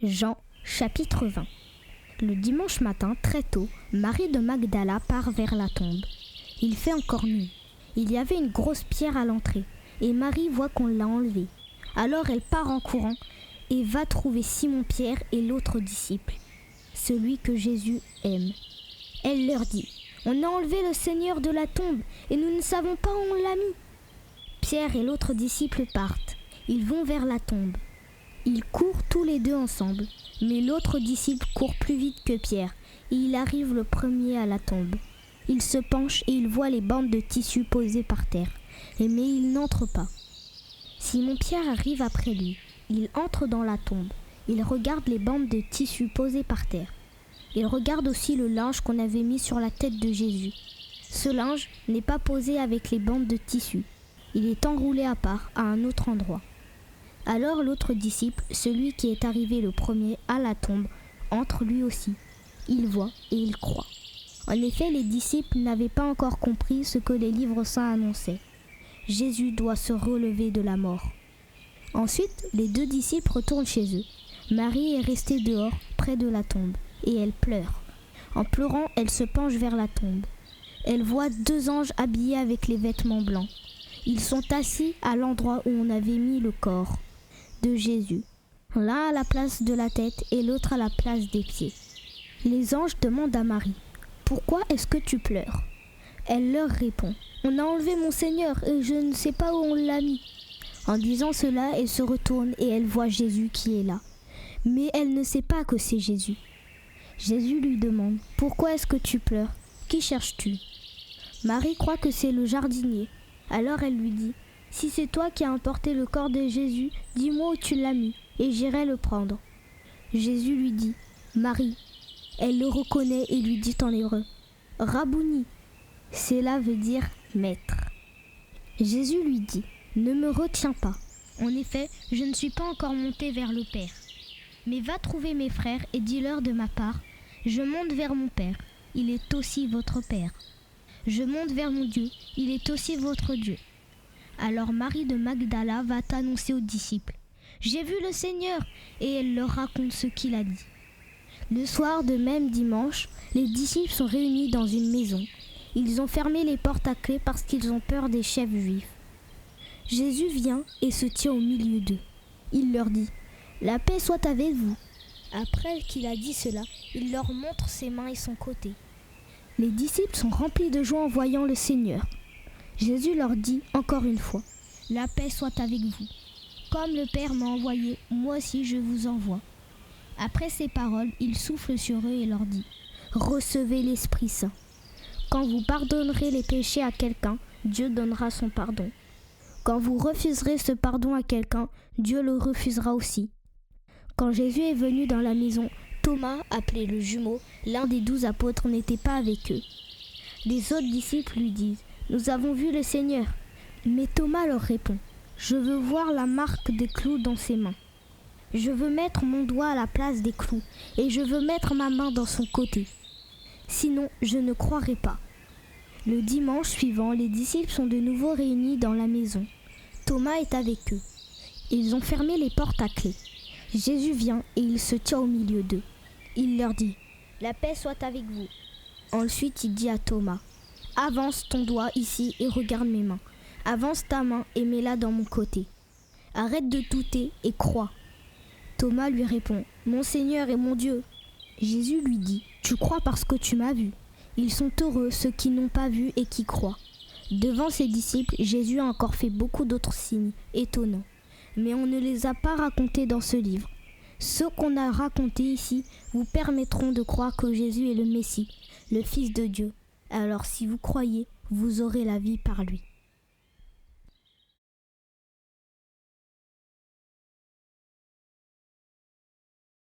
Jean, chapitre 20. Le dimanche matin, très tôt, Marie de Magdala part vers la tombe. Il fait encore nuit. Il y avait une grosse pierre à l'entrée, et Marie voit qu'on l'a enlevée. Alors elle part en courant et va trouver Simon-Pierre et l'autre disciple, celui que Jésus aime. Elle leur dit : « On a enlevé le Seigneur de la tombe, et nous ne savons pas où on l'a mis. » Pierre et l'autre disciple partent. Ils vont vers la tombe. Ils courent tous les deux ensemble, mais l'autre disciple court plus vite que Pierre, et il arrive le premier à la tombe. Il se penche et il voit les bandes de tissu posées par terre, mais il n'entre pas. Simon-Pierre arrive après lui. Il entre dans la tombe. Il regarde les bandes de tissu posées par terre. Il regarde aussi le linge qu'on avait mis sur la tête de Jésus. Ce linge n'est pas posé avec les bandes de tissu. Il est enroulé à part, à un autre endroit. Alors l'autre disciple, celui qui est arrivé le premier à la tombe, entre lui aussi. Il voit et il croit. En effet, les disciples n'avaient pas encore compris ce que les livres saints annonçaient. Jésus doit se relever de la mort. Ensuite, les deux disciples retournent chez eux. Marie est restée dehors, près de la tombe, et elle pleure. En pleurant, elle se penche vers la tombe. Elle voit deux anges habillés avec les vêtements blancs. Ils sont assis à l'endroit où on avait mis le corps de Jésus, l'un à la place de la tête et l'autre à la place des pieds. Les anges demandent à Marie : « Pourquoi est-ce que tu pleures ?» Elle leur répond : « On a enlevé mon Seigneur et je ne sais pas où on l'a mis. » En disant cela, elle se retourne et elle voit Jésus qui est là. Mais elle ne sait pas que c'est Jésus. Jésus lui demande : « Pourquoi est-ce que tu pleures ? Qui cherches-tu » Marie croit que c'est le jardinier. Alors elle lui dit : « Si c'est toi qui as emporté le corps de Jésus, dis-moi où tu l'as mis, et j'irai le prendre. » Jésus lui dit : « Marie. » Elle le reconnaît et lui dit en hébreu : « Rabouni. » Cela veut dire « maître ». Jésus lui dit : « Ne me retiens pas. En effet, je ne suis pas encore monté vers le Père. Mais va trouver mes frères et dis-leur de ma part : je monte vers mon Père, il est aussi votre Père. Je monte vers mon Dieu, il est aussi votre Dieu. » Alors Marie de Magdala va annoncer aux disciples : « J'ai vu le Seigneur !» Et elle leur raconte ce qu'il a dit. Le soir de même dimanche, les disciples sont réunis dans une maison. Ils ont fermé les portes à clé parce qu'ils ont peur des chefs juifs. Jésus vient et se tient au milieu d'eux. Il leur dit : « La paix soit avec vous. » Après qu'il a dit cela, il leur montre ses mains et son côté. Les disciples sont remplis de joie en voyant le Seigneur. Jésus leur dit encore une fois : « La paix soit avec vous. Comme le Père m'a envoyé, moi aussi je vous envoie. » Après ces paroles, il souffle sur eux et leur dit : « Recevez l'Esprit Saint. Quand vous pardonnerez les péchés à quelqu'un, Dieu donnera son pardon. Quand vous refuserez ce pardon à quelqu'un, Dieu le refusera aussi. » Quand Jésus est venu dans la maison, Thomas, appelé le jumeau, l'un des 12 apôtres, n'était pas avec eux. Les autres disciples lui disent : « Nous avons vu le Seigneur. » Mais Thomas leur répond : « Je veux voir la marque des clous dans ses mains. Je veux mettre mon doigt à la place des clous, et je veux mettre ma main dans son côté. Sinon, je ne croirai pas. » Le dimanche suivant, les disciples sont de nouveau réunis dans la maison. Thomas est avec eux. Ils ont fermé les portes à clé. Jésus vient et il se tient au milieu d'eux. Il leur dit : « La paix soit avec vous. » Ensuite, il dit à Thomas : « Avance ton doigt ici et regarde mes mains. Avance ta main et mets-la dans mon côté. Arrête de douter et crois. » Thomas lui répond : « Mon Seigneur et mon Dieu. » Jésus lui dit : « Tu crois parce que tu m'as vu. Ils sont heureux ceux qui n'ont pas vu et qui croient. » Devant ses disciples, Jésus a encore fait beaucoup d'autres signes étonnants, mais on ne les a pas racontés dans ce livre. Ceux qu'on a racontés ici vous permettront de croire que Jésus est le Messie, le Fils de Dieu. Alors si vous croyez, vous aurez la vie par lui.